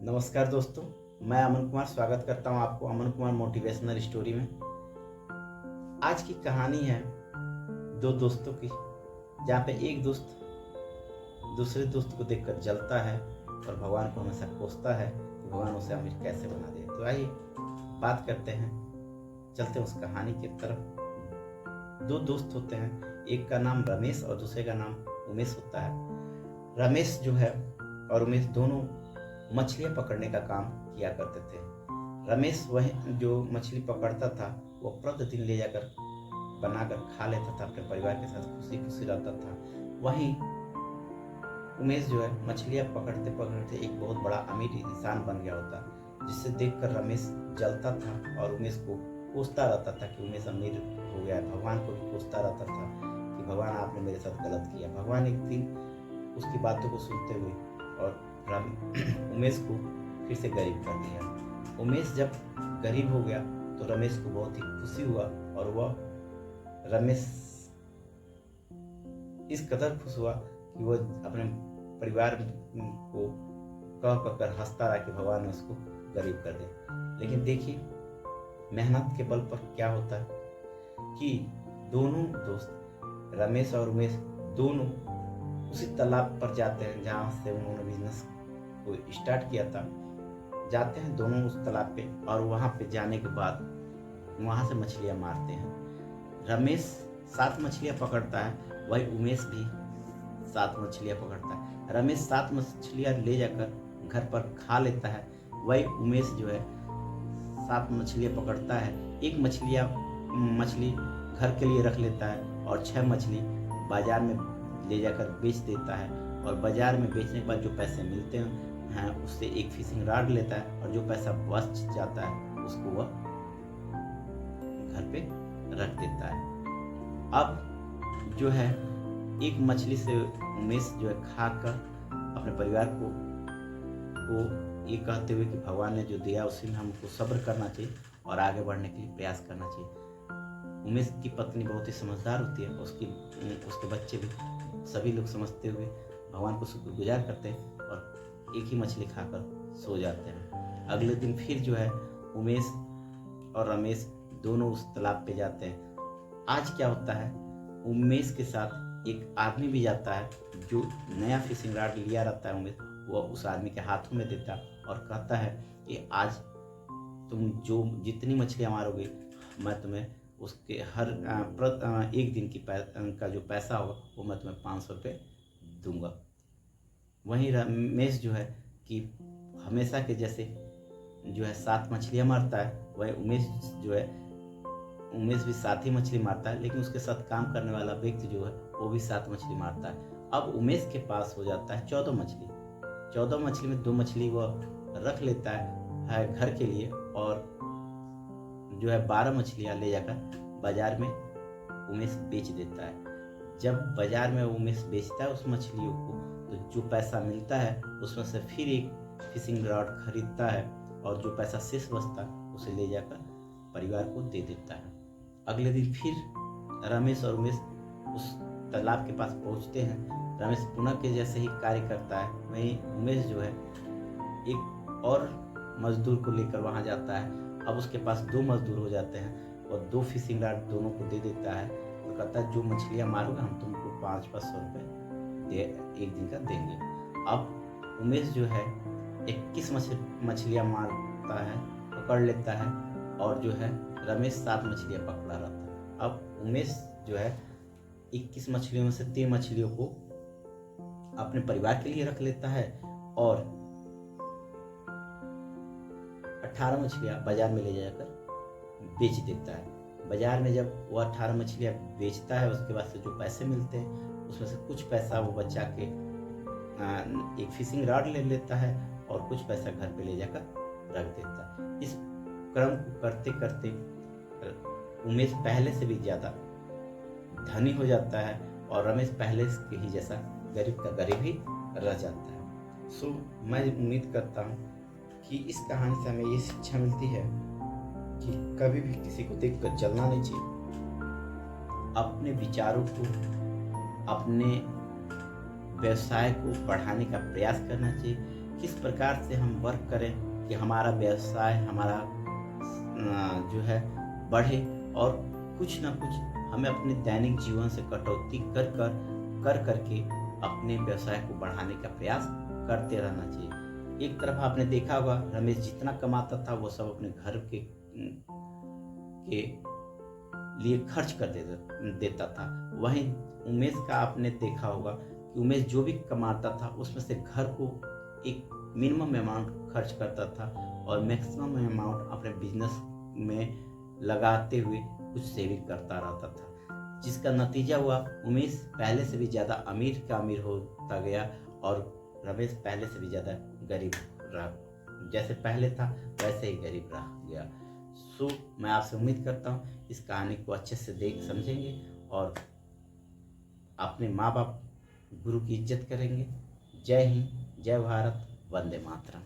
नमस्कार दोस्तों, मैं अमन कुमार स्वागत करता हूं आपको अमन कुमार मोटिवेशनल स्टोरी में। आज की कहानी है दो दोस्तों की, जहाँ पे एक दोस्त दूसरे दोस्त को देखकर जलता है और भगवान को हमेशा कोसता है कि भगवान उसे अमीर कैसे बना दे। तो आइए बात करते हैं, चलते हैं उस कहानी की तरफ। दो दोस्त होते हैं, एक का नाम रमेश और दूसरे का नाम उमेश होता है। रमेश जो है और उमेश दोनों मछलियाँ पकड़ने का काम किया करते थे। रमेश वह जो मछली पकड़ता था वो प्रतिदिन ले जाकर बनाकर खा लेता था, अपने परिवार के साथ खुशी खुशी रहता था। वहीं उमेश जो है मछलियाँ पकड़ते पकड़ते एक बहुत बड़ा अमीर इंसान बन गया होता, जिससे देखकर रमेश जलता था और उमेश को कोसता रहता था कि उमेश अमीर हो गया है। भगवान को भी कोसता रहता था कि भगवान आपने मेरे साथ गलत किया। भगवान एक दिन उसकी बातों को सुनते हुए और उमेश को फिर से गरीब कर दिया। उमेश जब गरीब हो गया तो रमेश को बहुत ही खुशी हुआ और वह रमेश इस कदर खुश हुआ कि वह अपने परिवार को कह कर हंसता रहा कि भगवान ने उसको गरीब कर दे। लेकिन देखिए मेहनत के बल पर क्या होता है कि दोनों दोस्त रमेश और उमेश दोनों उसी तालाब पर जाते हैं जहाँ से उन्होंने बिजनेस को स्टार्ट किया था। जाते हैं दोनों उस तालाब पे और वहाँ पे जाने के बाद वहाँ से मछलियाँ मारते हैं। रमेश 7 मछलियाँ पकड़ता है, वही उमेश भी 7 मछलियाँ पकड़ता है। रमेश 7 मछलियाँ ले जाकर घर पर खा लेता है, वही उमेश जो है 7 मछलियाँ पकड़ता है। एक मछली घर के लिए रख लेता है और 6 मछली बाजार में ले जाकर बेच देता है। और बाजार में बेचने के बाद जो पैसे मिलते हैं उससे एक फिशिंग रॉड लेता है और जो पैसा बच जाता है उसको वह घर पे रख देता है। अब जो है एक मछली से उमेश जो है खाकर अपने परिवार को ये कहते हुए कि भगवान ने जो दिया उसी में हमको सब्र करना चाहिए और आगे बढ़ने के लिए प्रयास करना चाहिए। उमेश की पत्नी बहुत ही समझदार होती है, उसके बच्चे भी सभी लोग समझते हुए भगवान को शुक्रगुजार करते हैं और एक ही मछली खाकर सो जाते हैं। अगले दिन फिर जो है उमेश और रमेश दोनों उस तालाब पे जाते हैं। आज क्या होता है, उमेश के साथ एक आदमी भी जाता है जो नया फिशिंग रॉड लिया रहता है। उमेश वो उस आदमी के हाथों में देता और कहता है कि आज तुम जो जितनी मछलियाँ मारोगे मैं तुम्हें उसके हर एक दिन की का जो पैसा होगा वो मैं तुम्हें 500 रुपये दूंगा। वहीं रमेश जो है कि हमेशा के जैसे जो है 7 मछलियाँ मारता है, वही उमेश भी 7 ही मछली मारता है, लेकिन उसके साथ काम करने वाला व्यक्ति जो है वो भी 7 मछली मारता है। अब उमेश के पास हो जाता है 14 मछली। 14 मछली में 2 मछली वह रख लेता है घर के लिए और जो है 12 मछलियाँ ले जाकर बाजार में उमेश बेच देता है। जब बाजार में उमेश बेचता है उस मछलियों को तो जो पैसा मिलता है उसमें से फिर एक फिशिंग रॉड खरीदता है और जो पैसा शेष बचता है उसे ले जाकर परिवार को दे देता है। अगले दिन फिर रमेश और उमेश उस तालाब के पास पहुंचते हैं। रमेश पुनः के जैसे ही कार्य करता है, वहीं उमेश जो है एक और मजदूर को लेकर वहां जाता है। अब उसके पास 2 मजदूर हो जाते हैं और 2 फिशिंग रॉड दोनों को दे देता है और कहता है जो मछलियाँ मारोगे हम तुमको 500 रुपये एक दिन का देंगे। अब उमेश जो है 21 मछलियाँ मारता है, पकड़ लेता है और जो है रमेश 7 मछलियाँ पकड़ा रहता है। अब उमेश जो है 21 मछलियों में से 3 मछलियों को अपने परिवार के लिए रख लेता है और 18 मछलियाँ बाजार में ले जाकर बेच देता है। बाजार में जब वो 18 मछलियाँ बेचता है उसके बाद से जो पैसे मिलते हैं उसमें से कुछ पैसा वो बचा के एक फिशिंग रॉड ले लेता है और कुछ पैसा घर पे ले जाकर रख देता है। इस क्रम को करते करते उमेश पहले से भी ज़्यादा धनी हो जाता है और रमेश पहले के ही जैसा गरीब का गरीब ही रह जाता है। सो मैं उम्मीद करता हूँ कि इस कहानी से हमें ये शिक्षा मिलती है कि कभी भी किसी को देखकर जलना नहीं चाहिए। अपने विचारों को, अपने व्यवसाय को बढ़ाने का प्रयास करना चाहिए। किस प्रकार से हम वर्क करें कि हमारा व्यवसाय हमारा जो है बढ़े, और कुछ ना कुछ हमें अपने दैनिक जीवन से कटौती कर करके अपने व्यवसाय को बढ़ाने का प्रयास करते रहना चाहिए। एक तरफ आपने देखा होगा रमेश जितना कमाता था वो सब अपने घर के लिए खर्च कर देता था। वहीं उमेश का आपने देखा होगा कि उमेश जो भी कमाता था उसमें से घर को एक मिनिमम अमाउंट खर्च करता था और मैक्सिमम अमाउंट अपने बिजनेस में लगाते हुए कुछ सेविंग करता रहता था, जिसका नतीजा हुआ उमेश पहले से भी ज़्यादा अमीर का अमीर होता गया और रमेश पहले से भी ज़्यादा गरीब रहा। जैसे पहले था वैसे ही गरीब रह गया। सो मैं आपसे उम्मीद करता हूँ इस कहानी को अच्छे से देख समझेंगे और अपने माँ बाप गुरु की इज्जत करेंगे। जय हिंद, जय भारत, वंदे मातरम।